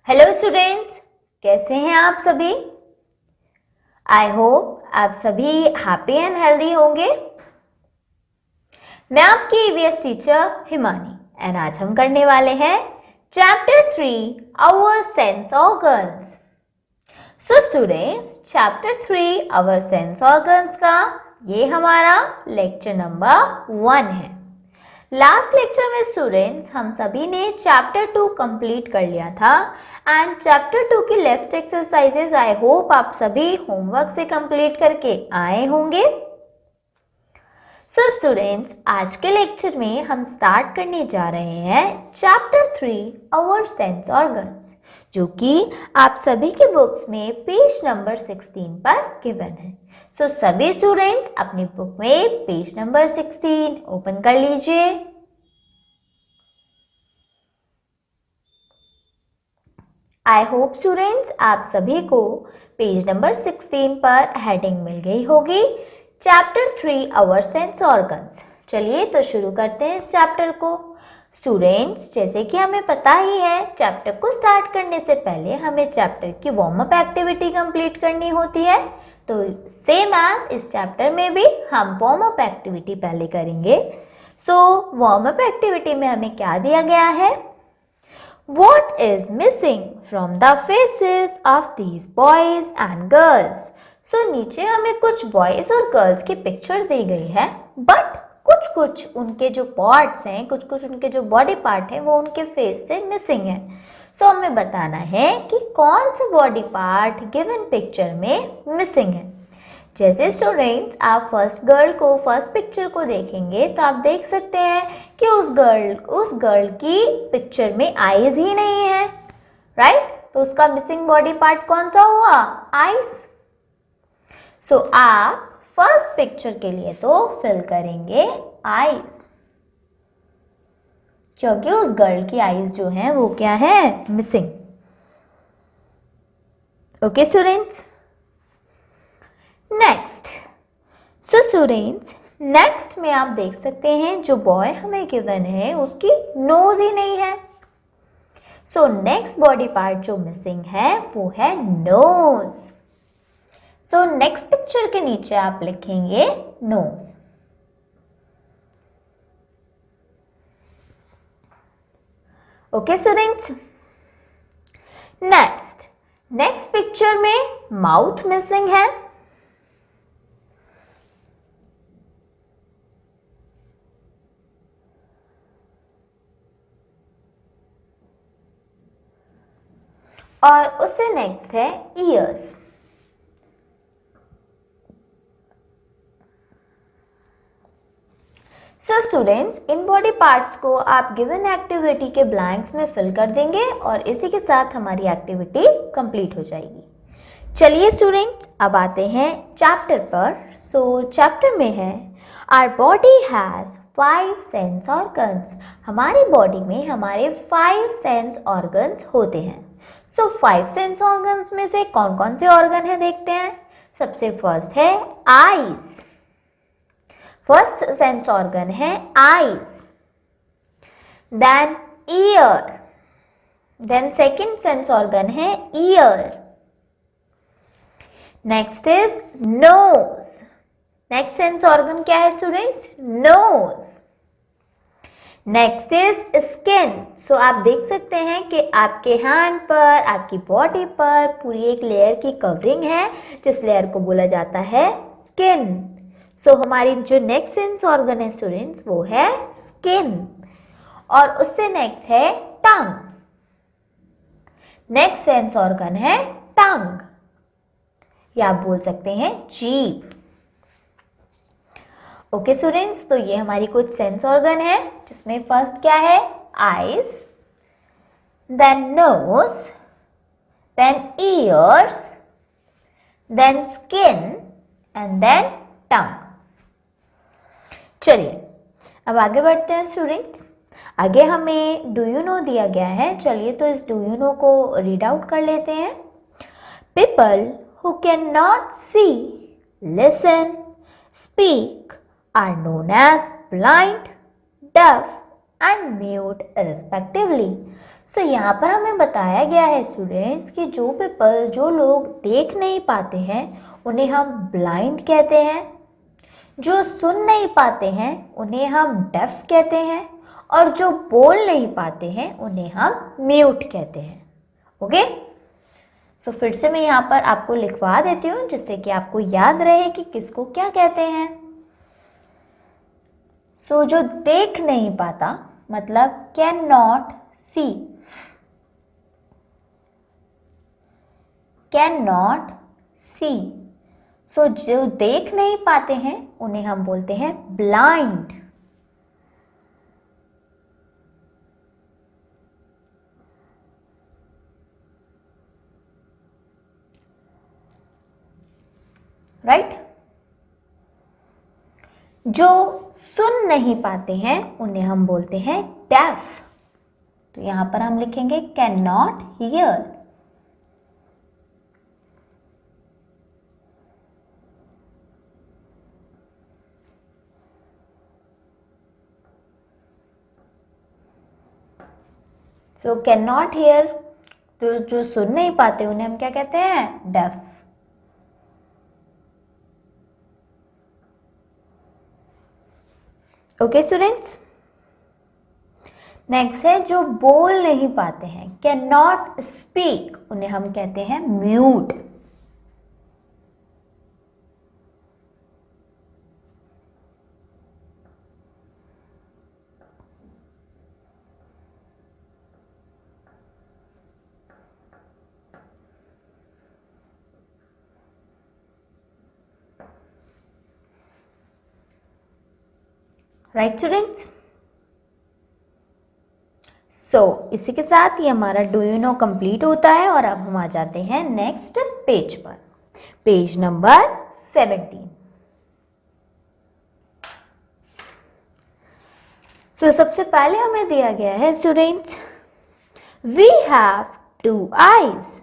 Hello students, कैसे हैं आप सभी। आई होप आप सभी हैप्पी एंड हेल्दी होंगे। मैं आपकी ईवीएस टीचर हिमानी एंड आज हम करने वाले हैं chapter 3 our sense organs. So students, chapter 3 our sense organs का ये हमारा लेक्चर नंबर 1 है। लास्ट लेक्चर में स्टूडेंट्स हम सभी ने चैप्टर 2 कंप्लीट कर लिया था एंड चैप्टर 2 की लेफ्ट एक्सरसाइजेस आई होप आप सभी होमवर्क से कंप्लीट करके आए होंगे। सो स्टूडेंट्स, आज के लेक्चर में हम स्टार्ट करने जा रहे हैं चैप्टर 3 आवर सेंस ऑर्गन्स, जो कि आप सभी के बुक्स में पेज नंबर 16 पर गिवन है। सो सभी स्टूडेंट्स अपनी बुक में पेज नंबर 16 ओपन कर लीजिए। आई होप स्टूडेंट्स आप सभी को पेज नंबर 16 पर हेडिंग मिल गई होगी, चैप्टर 3 आवर सेंस ऑर्गन्स। चलिए तो शुरू करते हैं इस चैप्टर को। स्टूडेंट्स, जैसे कि हमें पता ही है, चैप्टर को स्टार्ट करने से पहले हमें चैप्टर की वार्म अप एक्टिविटी कंप्लीट करनी होती है। तो सेम एज इस चैप्टर में भी हम वार्म अप एक्टिविटी पहले करेंगे। सो वार्म अप एक्टिविटी में हमें क्या दिया गया है? What is missing from the faces of these boys and girls? So नीचे हमें कुछ बॉयज और गर्ल्स की पिक्चर दी गई है, बट कुछ कुछ उनके जो पार्ट्स हैं, कुछ कुछ उनके जो बॉडी पार्ट हैं वो उनके फेस से मिसिंग है। सो हमें बताना है कि कौन से बॉडी पार्ट गिवन पिक्चर में मिसिंग है। जैसे स्टूडेंट्स आप फर्स्ट पिक्चर को देखेंगे तो आप देख सकते हैं कि उस गर्ल की पिक्चर में आईज ही नहीं है, राइट? तो उसका मिसिंग बॉडी पार्ट कौन सा हुआ? आईज। सो आप फर्स्ट पिक्चर के लिए तो फिल करेंगे आईज, क्योंकि उस गर्ल की आईज जो है वो क्या है? Missing. Okay students, next. So students, next में आप देख सकते हैं जो बॉय हमें गिवन है उसकी नोज ही नहीं है। सो नेक्स्ट बॉडी पार्ट जो मिसिंग है वो है नोज। सो नेक्स्ट पिक्चर के नीचे आप लिखेंगे nose. Okay students, next picture में माउथ मिसिंग है। और उससे नेक्स्ट है ईयर्स। सो स्टूडेंट्स, इन बॉडी पार्ट्स को आप गिवन एक्टिविटी के ब्लैंक्स में फिल कर देंगे और इसी के साथ हमारी एक्टिविटी कंप्लीट हो जाएगी। चलिए स्टूडेंट्स, अब आते हैं चैप्टर पर। सो चैप्टर में है our body has 5 sense organs. हमारी बॉडी में हमारे 5 सेंस ऑर्गन्स होते हैं। सो 5 सेंस ऑर्गन्स में से कौन कौन से ऑर्गन है देखते हैं। सबसे फर्स्ट है आईज। फर्स्ट सेंस ऑर्गन है eyes. Then ear. Then second sense organ है ear. Next is nose. Next sense organ क्या है students? Nose. Next is skin. So आप देख सकते हैं कि आपके हैंड पर, आपकी बॉडी पर पूरी एक लेयर की कवरिंग है, जिस लेयर को बोला जाता है स्किन। सो हमारी जो नेक्स्ट सेंस ऑर्गन है स्टूडेंट्स वो है स्किन। और उससे नेक्स्ट है टंग। नेक्स्ट सेंस ऑर्गन है टंग, या आप बोल सकते हैं जीभ। ओके स्टूडेंट्स, तो ये हमारी कुछ सेंस ऑर्गन है, जिसमें फर्स्ट क्या है? Eyes, then nose, then ears, then skin and then tongue. चलिए अब आगे बढ़ते हैं स्टूडेंट्स। आगे हमें डू यू नो दिया गया है। चलिए तो इस डू यू नो को रीड आउट कर लेते हैं। People who can not see, listen, speak are known as blind, deaf and mute respectively. So यहाँ पर हमें बताया गया है स्टूडेंट्स कि जो लोग देख नहीं पाते हैं उन्हें हम ब्लाइंड कहते हैं, जो सुन नहीं पाते हैं उन्हें हम डेफ कहते हैं, और जो बोल नहीं पाते हैं उन्हें हम म्यूट कहते हैं। ओके, सो फिर से मैं यहाँ पर आपको लिखवा देती हूँ जिससे कि आपको याद रहे कि किसको क्या कहते हैं। सो जो देख नहीं पाता मतलब can not see, can not see. So जो देख नहीं पाते हैं उन्हें हम बोलते हैं ब्लाइंड। राइट? जो सुन नहीं पाते हैं उन्हें हम बोलते हैं डेफ। तो यहां पर हम लिखेंगे can not here. So can not here, तो जो सुन नहीं पाते उन्हें हम क्या कहते हैं? डेफ। ओके स्टूडेंट्स, नेक्स्ट है जो बोल नहीं पाते हैं, कैन नॉट स्पीक, उन्हें हम कहते हैं म्यूट। Right students? सो इसी के साथ ये हमारा डू यू नो कंप्लीट होता है और अब हम आ जाते हैं नेक्स्ट पेज पर, पेज नंबर 17। सो सबसे पहले हमें दिया गया है students, we have 2 eyes,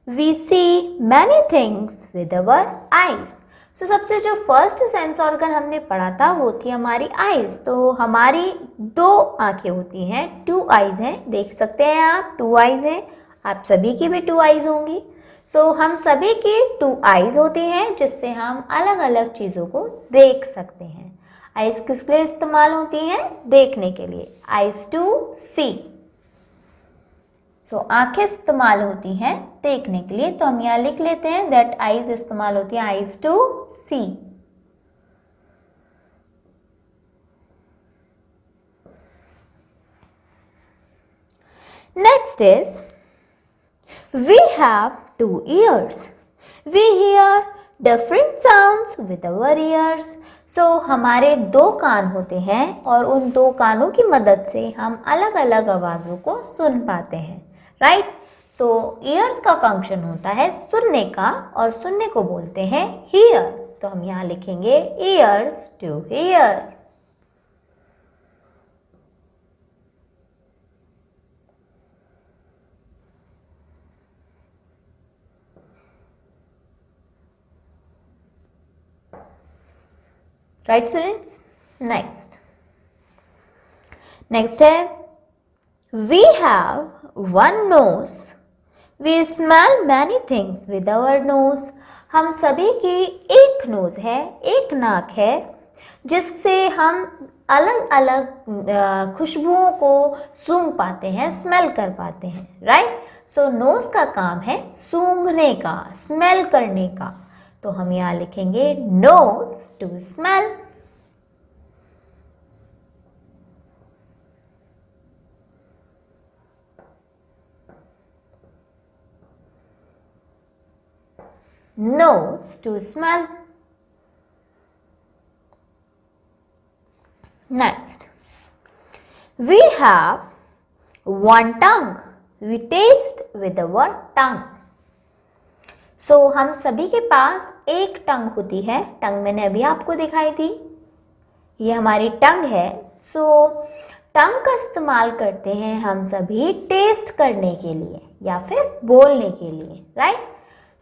we see many things with our eyes. तो सबसे जो फर्स्ट सेंस ऑर्गन हमने पढ़ा था वो थी हमारी आईज। तो हमारी 2 आंखें होती हैं, 2 आईज हैं, देख सकते हैं आप 2 आईज हैं, आप सभी की भी 2 आईज होंगी। सो हम सभी की 2 आईज होती हैं जिससे हम अलग अलग चीज़ों को देख सकते हैं। आईज किसके लिए इस्तेमाल होती हैं? देखने के लिए, आईज टू सी। सो आंखें इस्तेमाल होती हैं देखने के लिए, तो हम यहाँ लिख लेते हैं दैट आईज इस्तेमाल होती है eyes to see. Next is we have 2 ears, we hear different sounds with our ears. So हमारे 2 कान होते हैं और उन 2 कानों की मदद से हम अलग अलग आवाज़ों को सुन पाते हैं। राइट? सो ईयर्स का फंक्शन होता है सुनने का और सुनने को बोलते हैं हियर। तो हम यहाँ लिखेंगे ears to hear. Right students? Next है we have 1 nose, we smell many things with our nose। हम सभी की एक नोज है, एक नाक है, जिससे हम अलग अलग खुशबुओं को सूंघ पाते हैं, स्मेल कर पाते हैं। राइट? सो नोज का काम है सूंघने का, स्मेल करने का। तो हम यहाँ लिखेंगे nose to smell. nose to smell। Next, we have 1 tongue, we taste with our tongue। सो हम सभी के पास एक टंग होती है, टंग मैंने अभी आपको दिखाई थी, ये हमारी टंग है। सो टंग का इस्तेमाल करते हैं हम सभी टेस्ट करने के लिए या फिर बोलने के लिए। राइट?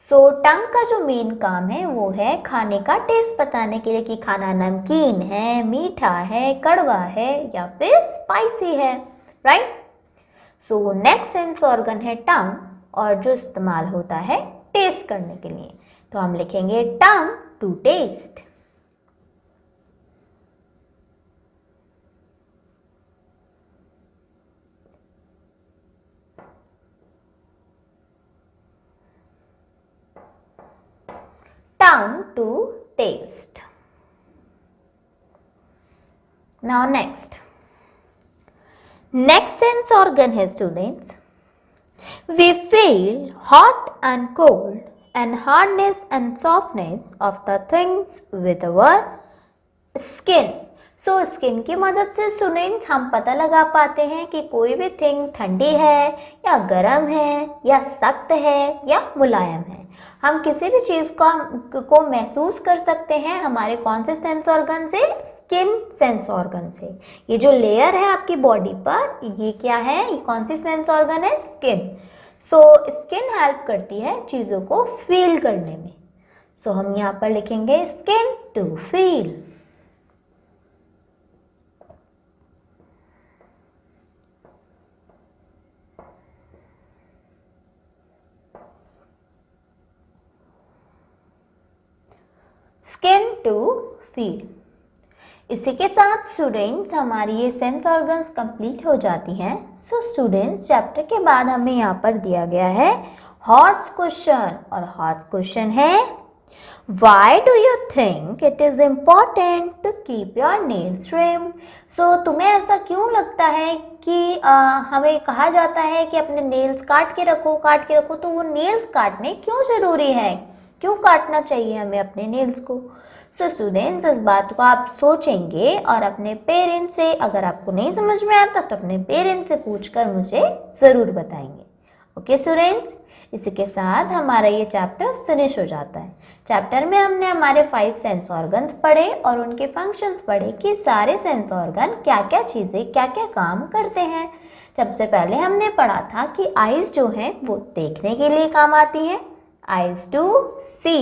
सो टंग का जो मेन काम है वो है खाने का टेस्ट बताने के लिए कि खाना नमकीन है, मीठा है, कड़वा है या फिर स्पाइसी है। Right? So next sense organ है टंग, और जो इस्तेमाल होता है टेस्ट करने के लिए, तो हम लिखेंगे tongue to taste. Tongue to taste. Now next sense organ है students. We feel hot and cold and hardness and softness of the things with our skin. So skin की मदद से स्टूडेंट्स हम पता लगा पाते हैं कि कोई भी थिंग ठंडी है या गर्म है या सख्त है या मुलायम है। हम किसी भी चीज़ को महसूस कर सकते हैं हमारे कौन से सेंस ऑर्गन से? स्किन सेंस ऑर्गन से। ये जो लेयर है आपकी बॉडी पर, ये क्या है? ये कौन सी सेंस ऑर्गन है? स्किन। सो स्किन हेल्प करती है चीज़ों को फील करने में। सो हम यहाँ पर लिखेंगे skin to feel. Skin to feel. इसी के साथ स्टूडेंट्स हमारी ये सेंस ऑर्गन्स कंप्लीट हो जाती हैं। सो स्टूडेंट्स चैप्टर के बाद हमें यहाँ पर दिया गया है हॉट्स क्वेश्चन, और हॉट्स क्वेश्चन है Why do you think it is important to keep your nails trimmed? So तुम्हें ऐसा क्यों लगता है कि हमें कहा जाता है कि अपने नेल्स काट के रखो, तो वो नेल्स काटने क्यों ज़रूरी है? क्यों काटना चाहिए हमें अपने नेल्स को? सो स्टूडेंट्स इस बात को आप सोचेंगे और अपने पेरेंट्स से, अगर आपको नहीं समझ में आता तो अपने पेरेंट्स से पूछकर मुझे ज़रूर बताएंगे। ओके स्टूडेंट्स, इसी के साथ हमारा ये चैप्टर फिनिश हो जाता है। चैप्टर में हमने हमारे 5 सेंस ऑर्गन्स पढ़े और उनके फंक्शंस पढ़े कि सारे सेंस ऑर्गन क्या क्या चीज़ें, क्या क्या काम करते हैं। सबसे पहले हमने पढ़ा था कि आइज़ जो हैं वो देखने के लिए काम आती हैं, आइज़ टू सी।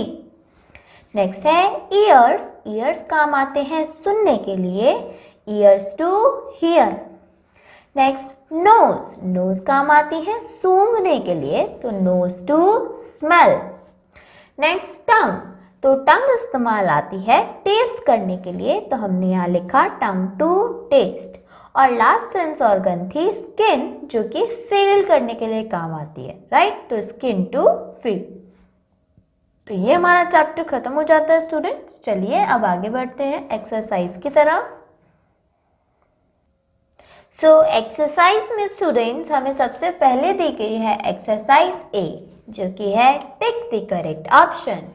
नेक्स्ट है ईयर्स काम आते हैं सुनने के लिए, ears to hear. Next nose काम आती है सूंघने के लिए, तो नोज टू स्मेल। नेक्स्ट तो टंग इस्तेमाल आती है टेस्ट करने के लिए, तो हमने यहाँ लिखा टंग टू टेस्ट। और लास्ट सेंस ऑर्गन थी स्किन, जो कि फील करने के लिए काम आती है, राइट? तो स्किन टू फील। तो ये हमारा चैप्टर खत्म हो जाता है स्टूडेंट्स। चलिए अब आगे बढ़ते हैं एक्सरसाइज की तरफ। सो एक्सरसाइज में स्टूडेंट्स हमें सबसे पहले दी गई है एक्सरसाइज ए, जो कि है tick the correct option.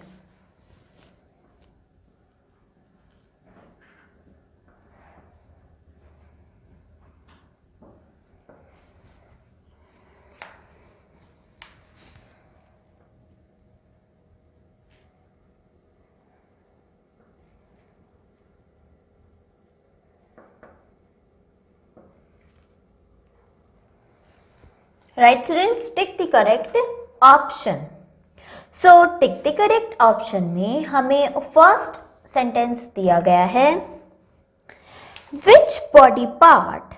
Right students, tick the correct option. So tick the correct option में हमें फर्स्ट सेंटेंस दिया गया है, Which body part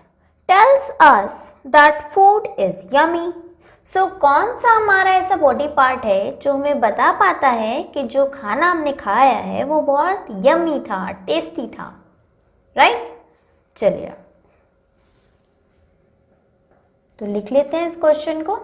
tells us that food is yummy? So कौन सा हमारा ऐसा बॉडी पार्ट है जो हमें बता पाता है कि जो खाना हमने खाया है वो बहुत यम्मी था, टेस्टी था, राइट? चलिए तो लिख लेते हैं इस क्वेश्चन को।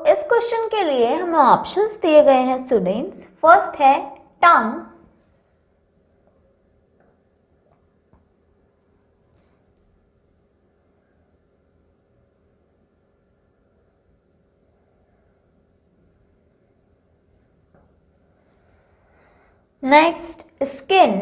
इस क्वेश्चन के लिए हमें ऑप्शंस दिए गए हैं स्टूडेंट्स। फर्स्ट है टंग, नेक्स्ट स्किन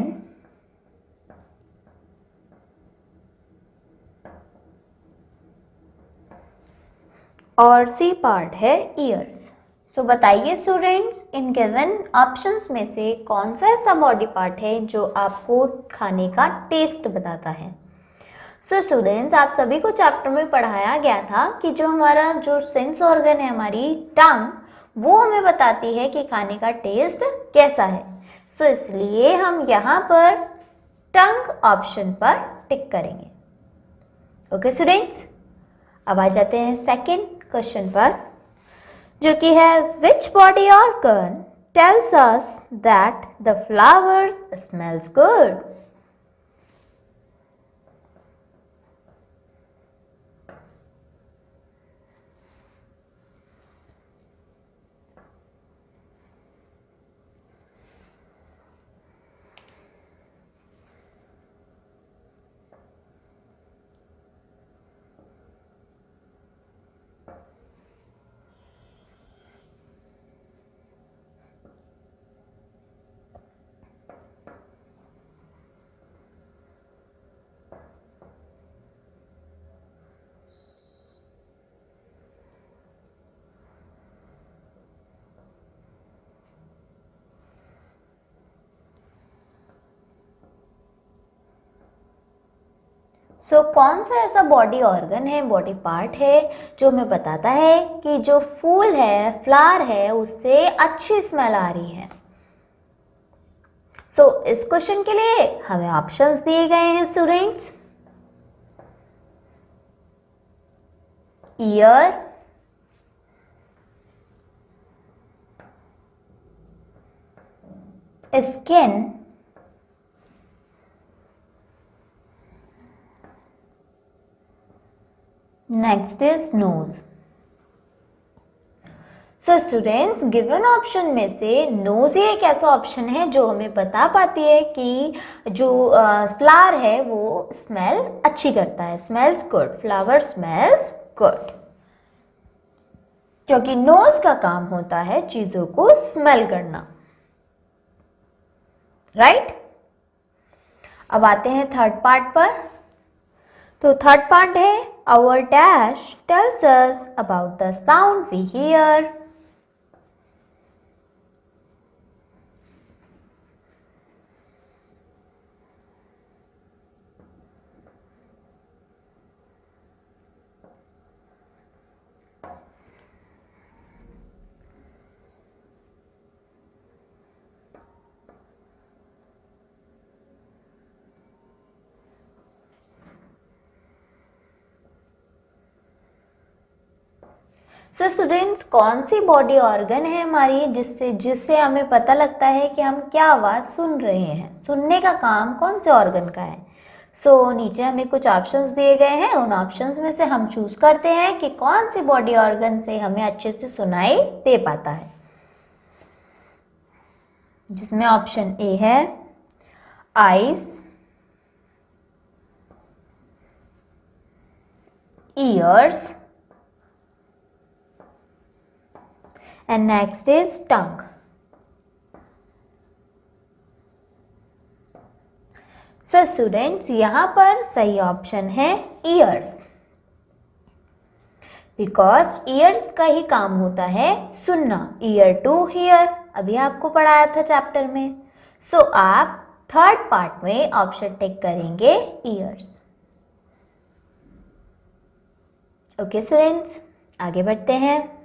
और सी पार्ट है ईयर्स। सो बताइए स्टूडेंट्स, इन गिवन ऑप्शंस में से कौन सा ऐसा बॉडी पार्ट है जो आपको खाने का टेस्ट बताता है। सो स्टूडेंट्स, आप सभी को चैप्टर में पढ़ाया गया था कि जो हमारा जो सेंस ऑर्गन है, हमारी टंग, वो हमें बताती है कि खाने का टेस्ट कैसा है। सो इसलिए हम यहाँ पर टंग ऑप्शन पर टिक करेंगे। ओके स्टूडेंट्स, अब आ जाते हैं सेकंड क्वेश्चन पर, जो कि है which body organ tells us that the flowers smells good. So कौन सा ऐसा बॉडी ऑर्गन है, बॉडी पार्ट है, जो हमें बताता है कि जो फूल है, फ्लावर है, उससे अच्छी स्मेल आ रही है। सो इस क्वेश्चन के लिए हमें ऑप्शंस दिए गए हैं students. Ear, skin, next is nose. So students, given option में से नोज ही एक ऐसा ऑप्शन है जो हमें बता पाती है कि जो फ्लावर है वो स्मेल अच्छी करता है, smells good, flower smells good, क्योंकि नोज का काम होता है चीजों को स्मेल करना, राइट। अब आते हैं थर्ड पार्ट पर। तो थर्ड पार्ट है our dash tells us about the sound we hear. So students, कौन सी बॉडी ऑर्गन है हमारी जिससे हमें पता लगता है कि हम क्या आवाज़ सुन रहे हैं, सुनने का काम कौन से ऑर्गन का है। सो नीचे हमें कुछ ऑप्शंस दिए गए हैं, उन ऑप्शंस में से हम चूज करते हैं कि कौन सी बॉडी ऑर्गन से हमें अच्छे से सुनाई दे पाता है, जिसमें ऑप्शन ए है eyes, years, and next is tongue. So students, यहाँ पर सही ऑप्शन है ears, because ears का ही काम होता है सुनना, ear to hear, अभी आपको पढ़ाया था चैप्टर में। So आप थर्ड पार्ट में ऑप्शन टिक करेंगे ears। ओके स्टूडेंट्स, आगे बढ़ते हैं।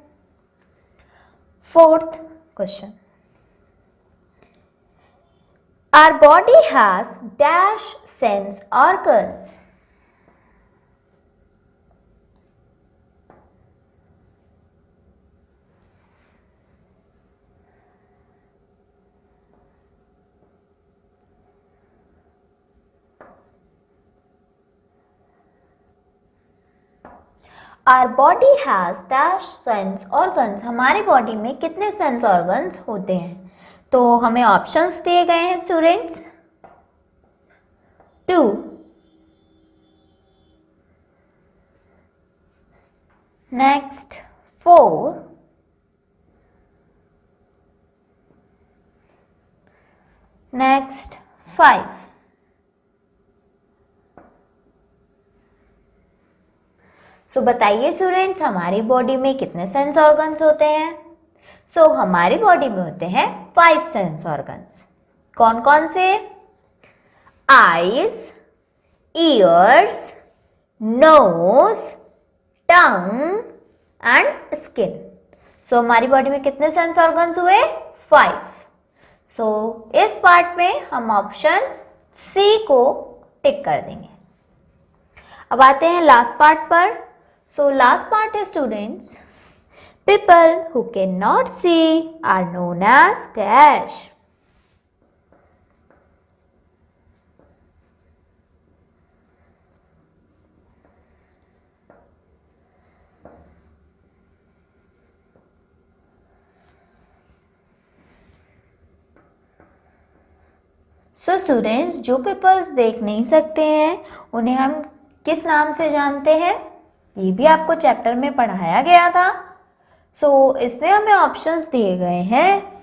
Fourth question. Our body has dash sense organs. Our body has dash sense organs. हमारी बॉडी में कितने सेंस ऑर्गन्स होते हैं? तो हमें ऑप्शंस दिए गए हैं स्टूडेंट्स, 2, नेक्स्ट 4, नेक्स्ट 5, सो बताइए स्टूडेंट्स हमारी बॉडी में कितने सेंस ऑर्गन्स होते हैं? सो हमारी बॉडी में होते हैं 5 सेंस ऑर्गन्स। कौन कौन से? Eyes, ears, nose, tongue and skin. So हमारी बॉडी में कितने सेंस ऑर्गन्स हुए? 5। सो इस पार्ट में हम ऑप्शन सी को टिक कर देंगे। अब आते हैं लास्ट पार्ट पर। सो लास्ट पार्ट है students, people who cannot see are known as dash. So students जो पीपल्स देख नहीं सकते हैं उन्हें हम किस नाम से जानते हैं? ये भी आपको चैप्टर में पढ़ाया गया था। सो इसमें हमें ऑप्शंस दिए गए हैं।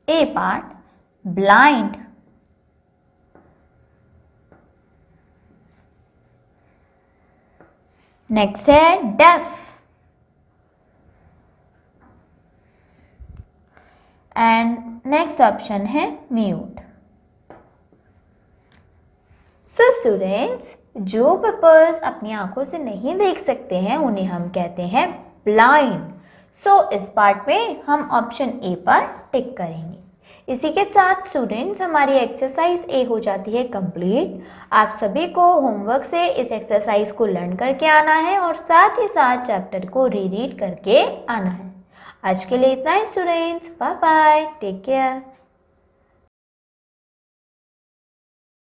ए पार्ट ब्लाइंड, नेक्स्ट है डेफ एंड नेक्स्ट ऑप्शन है म्यूट। सो स्टूडेंट्स जो पीपल्स अपनी आंखों से नहीं देख सकते हैं उन्हें हम कहते हैं ब्लाइंड। सो इस पार्ट में हम ऑप्शन ए पर टिक करेंगे। इसी के साथ स्टूडेंट्स हमारी एक्सरसाइज ए हो जाती है कंप्लीट। आप सभी को होमवर्क से इस एक्सरसाइज को लर्न करके आना है और साथ ही साथ चैप्टर को रीड करके आना है। आज के लिए इतना ही students, bye bye, take care.